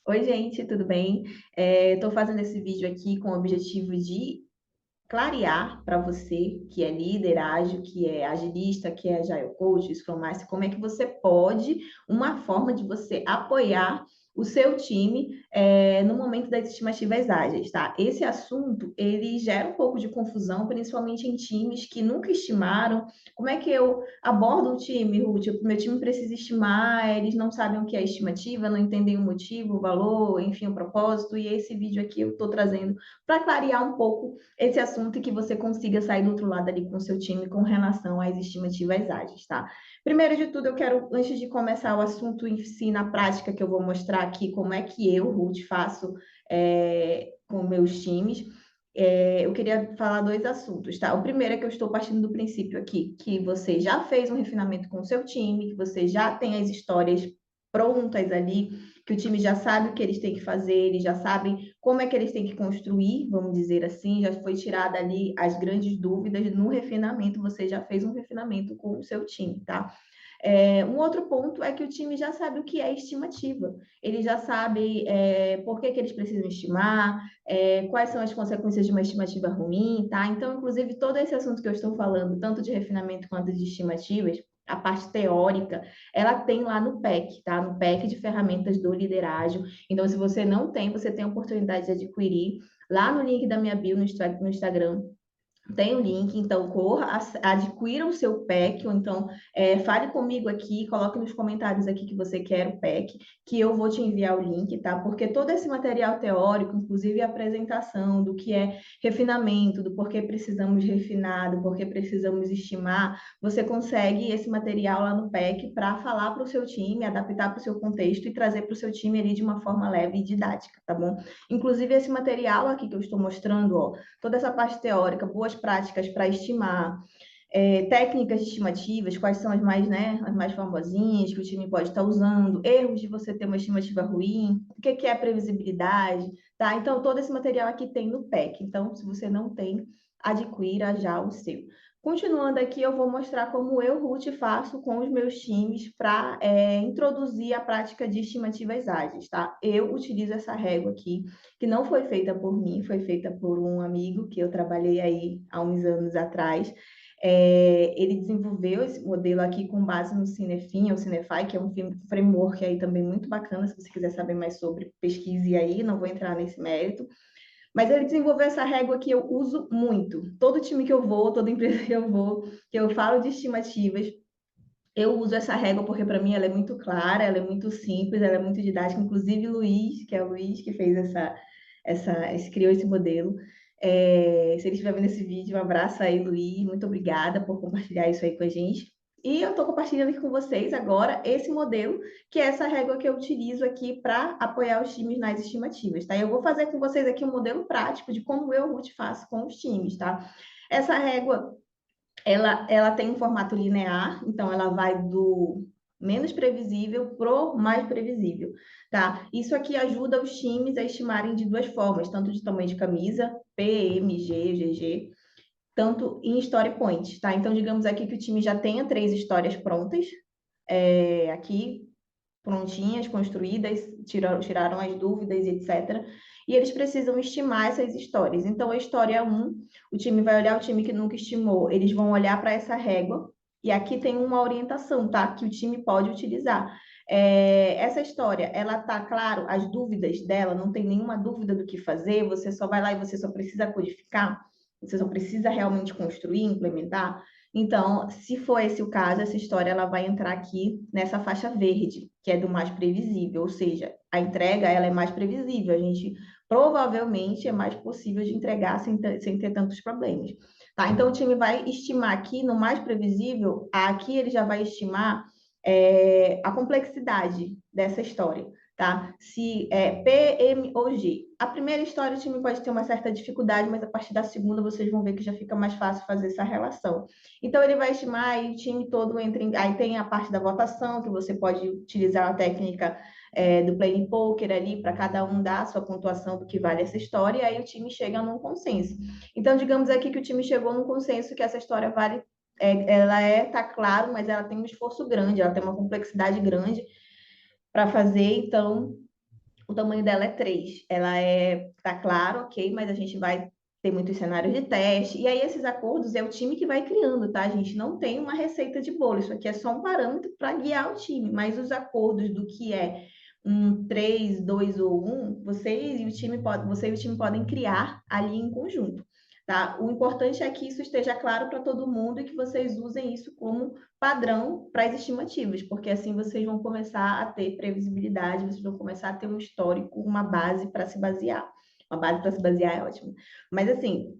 Oi, gente, tudo bem? Estou fazendo esse vídeo aqui com o objetivo de clarear para você que é líder ágil, que é agilista, que é Agile Coach, Scrum Master, como é que você pode, uma forma de você apoiar o seu time no momento das estimativas ágeis, tá? Esse assunto, ele gera um pouco de confusão, principalmente em times que nunca estimaram. Como é que eu abordo um time, Ruth? O meu time precisa estimar, eles não sabem o que é estimativa, não entendem o motivo, o valor, enfim, o propósito, e esse vídeo aqui eu estou trazendo para clarear um pouco esse assunto e que você consiga sair do outro lado ali com o seu time com relação às estimativas ágeis, tá? Primeiro de tudo, eu quero, antes de começar o assunto em si, na prática, que eu vou mostrar aqui como é que eu, Ruth, faço com meus times, eu queria falar dois assuntos, tá? O primeiro é que eu estou partindo do princípio aqui que você já fez um refinamento com o seu time, que você já tem as histórias prontas ali, que o time já sabe o que eles têm que fazer, eles já sabem como é que eles têm que construir, vamos dizer assim, já foi tirada ali as grandes dúvidas no refinamento, você já fez um refinamento com o seu time, tá? Um outro ponto é que o time já sabe o que é estimativa, ele já sabe por que eles precisam estimar, quais são as consequências de uma estimativa ruim, tá? Então, inclusive, todo esse assunto que eu estou falando, tanto de refinamento quanto de estimativas, a parte teórica, ela tem lá no PEC, tá? No PEC de ferramentas do liderágio. Então, se você não tem, você tem a oportunidade de adquirir lá no link da minha bio no Instagram. Tem o link, então corra, adquira o seu pack, ou então fale comigo aqui, coloque nos comentários aqui que você quer o pack, que eu vou te enviar o link, tá? Porque todo esse material teórico, inclusive a apresentação do que é refinamento, do porquê precisamos refinar, do porquê precisamos estimar, você consegue esse material lá no pack para falar para o seu time, adaptar para o seu contexto e trazer para o seu time ali de uma forma leve e didática, tá bom? Inclusive esse material aqui que eu estou mostrando, ó, toda essa parte teórica, boas práticas para estimar, técnicas estimativas, quais são as mais, né, as mais famosinhas que o time pode estar usando, erros de você ter uma estimativa ruim, o que é a previsibilidade, tá? Então, todo esse material aqui tem no PEC. Então, se você não tem, adquira já o seu. Continuando aqui, eu vou mostrar como eu, Ruth, faço com os meus times para introduzir a prática de estimativas ágeis, tá? Eu utilizo essa régua aqui, que não foi feita por mim, foi feita por um amigo que eu trabalhei aí há uns anos atrás. Ele desenvolveu esse modelo aqui com base no Cinefin, ou Cinefy, que é um framework aí também muito bacana, se você quiser saber mais sobre, pesquise aí, não vou entrar nesse mérito. Mas ele desenvolveu essa régua que eu uso muito. Todo time que eu vou, toda empresa que eu vou, que eu falo de estimativas, eu uso essa régua porque para mim ela é muito clara, ela é muito simples, ela é muito didática. Inclusive Luiz, que é o Luiz que fez criou esse modelo. Se ele estiver vendo esse vídeo, um abraço aí, Luiz. Muito obrigada por compartilhar isso aí com a gente. E eu estou compartilhando aqui com vocês agora esse modelo, que é essa régua que eu utilizo aqui para apoiar os times nas estimativas, tá? Eu vou fazer com vocês aqui um modelo prático de como eu, Ruth, faço com os times, tá? Essa régua ela tem um formato linear, então ela vai do menos previsível pro mais previsível, tá? Isso aqui ajuda os times a estimarem de duas formas, tanto de tamanho de camisa, PMG, GG, tanto em story point, tá? Então, digamos aqui que o time já tenha 3 histórias prontas, aqui prontinhas, construídas, tiraram as dúvidas, etc. E eles precisam estimar essas histórias. Então, a história 1, o time vai olhar o time que nunca estimou, eles vão olhar para essa régua, e aqui tem uma orientação, tá? Que o time pode utilizar. Essa história, ela tá, claro, as dúvidas dela, não tem nenhuma dúvida do que fazer, você só vai lá e você só precisa codificar, você só precisa realmente construir, implementar. Então, se for esse o caso, essa história ela vai entrar aqui nessa faixa verde, que é do mais previsível, ou seja, a entrega ela é mais previsível, a gente provavelmente é mais possível de entregar sem ter tantos problemas. Tá? Então, o time vai estimar aqui no mais previsível, aqui ele já vai estimar a complexidade dessa história. Tá? Se é P, M ou G. A primeira história o time pode ter uma certa dificuldade, mas a partir da segunda vocês vão ver que já fica mais fácil fazer essa relação. Então, ele vai estimar e o time todo entra em... Aí tem a parte da votação, que você pode utilizar a técnica do playing poker ali, para cada um dar a sua pontuação do que vale essa história, e aí o time chega num consenso. Então, digamos aqui que o time chegou num consenso que essa história vale... tá claro, mas ela tem um esforço grande, ela tem uma complexidade grande para fazer, então O tamanho dela é 3. Ela tá claro, ok, mas a gente vai ter muitos cenários de teste. E aí, esses acordos é o time que vai criando, tá? A gente não tem uma receita de bolo. Isso aqui é só um parâmetro para guiar o time. Mas os acordos do que é um 3, 2 ou um, você e o time podem criar ali em conjunto. Tá? O importante é que isso esteja claro para todo mundo e que vocês usem isso como padrão para as estimativas, porque assim vocês vão começar a ter previsibilidade, vocês vão começar a ter um histórico, uma base para se basear. Uma base para se basear é ótimo. Mas assim,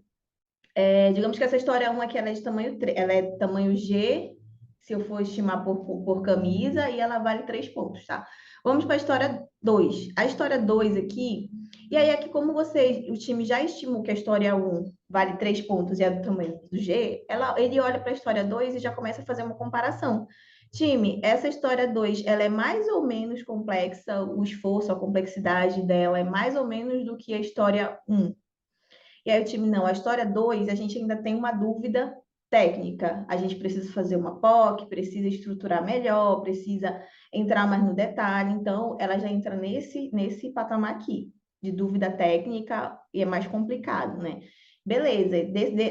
digamos que essa história 1 aqui ela é de tamanho 3, ela é tamanho G, se eu for estimar por camisa, e ela vale 3 pontos, tá? Vamos para a história 2. A história 2 aqui, e aí aqui como o time já estimou que a história 1 vale 3 pontos e é do tamanho do G, ele olha para a história 2 e já começa a fazer uma comparação. Time, essa história 2, ela é mais ou menos complexa, o esforço, a complexidade dela é mais ou menos do que a história 1. E aí o time, não, a história 2, a gente ainda tem uma dúvida técnica. A gente precisa fazer uma POC, precisa estruturar melhor, precisa entrar mais no detalhe. Então, ela já entra nesse patamar aqui, de dúvida técnica, e é mais complicado, né? Beleza,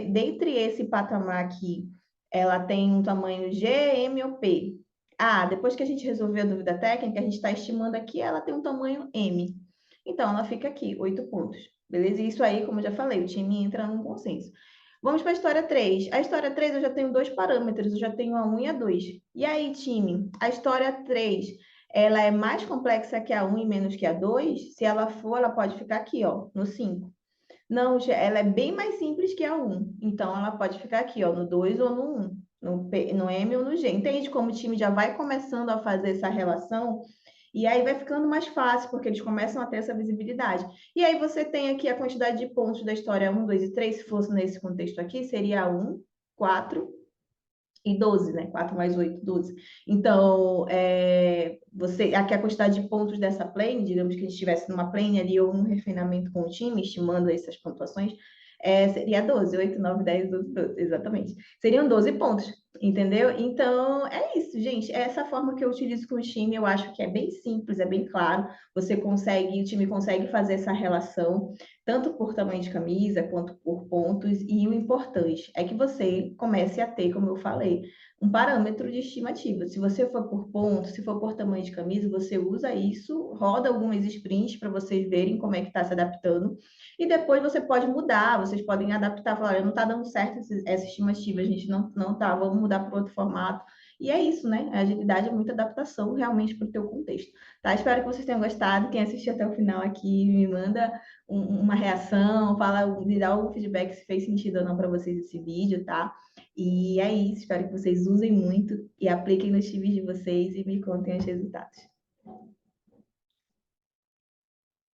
dentre esse patamar aqui, ela tem um tamanho G, M ou P. Ah, depois que a gente resolveu a dúvida técnica, a gente está estimando aqui, ela tem um tamanho M. Então, ela fica aqui, 8 pontos. Beleza? E isso aí, como eu já falei, o time entra num consenso. Vamos para a história 3. A história 3 eu já tenho dois parâmetros, eu já tenho a 1 e a 2. E aí, time, a história 3, ela é mais complexa que a 1 e menos que a 2? Se ela for, ela pode ficar aqui, ó, no 5. Não, ela é bem mais simples que a 1. Então, ela pode ficar aqui, ó, no 2 ou no 1, no M ou no G. Entende como o time já vai começando a fazer essa relação? E aí vai ficando mais fácil, porque eles começam a ter essa visibilidade. E aí você tem aqui a quantidade de pontos da história 1, 2 e 3, se fosse nesse contexto aqui, seria 1, 4 e 12, né? 4 mais 8, 12. Então, aqui a quantidade de pontos dessa plane, digamos que a gente estivesse numa plane ali ou num refinamento com o time, estimando essas pontuações, seria 12, 8, 9, 10, 12, 12, exatamente. Seriam 12 pontos, entendeu? Então, é isso, gente. É essa forma que eu utilizo com o time, eu acho que é bem simples, é bem claro. O time consegue fazer essa relação, tanto por tamanho de camisa, quanto por pontos, e o importante é que você comece a ter, como eu falei, um parâmetro de estimativa. Se você for por ponto, se for por tamanho de camisa, você usa isso, roda algumas sprints para vocês verem como é que está se adaptando, e depois você pode mudar, vocês podem adaptar, falar, não está dando certo essa estimativa, a gente não tá, vamos mudar para outro formato. E é isso, né? A agilidade é muita adaptação realmente para o teu contexto. Tá? Espero que vocês tenham gostado. Quem assistiu até o final aqui, me manda uma reação, me dá algum feedback se fez sentido ou não para vocês esse vídeo, tá? E é isso. Espero que vocês usem muito e apliquem nos times de vocês e me contem os resultados.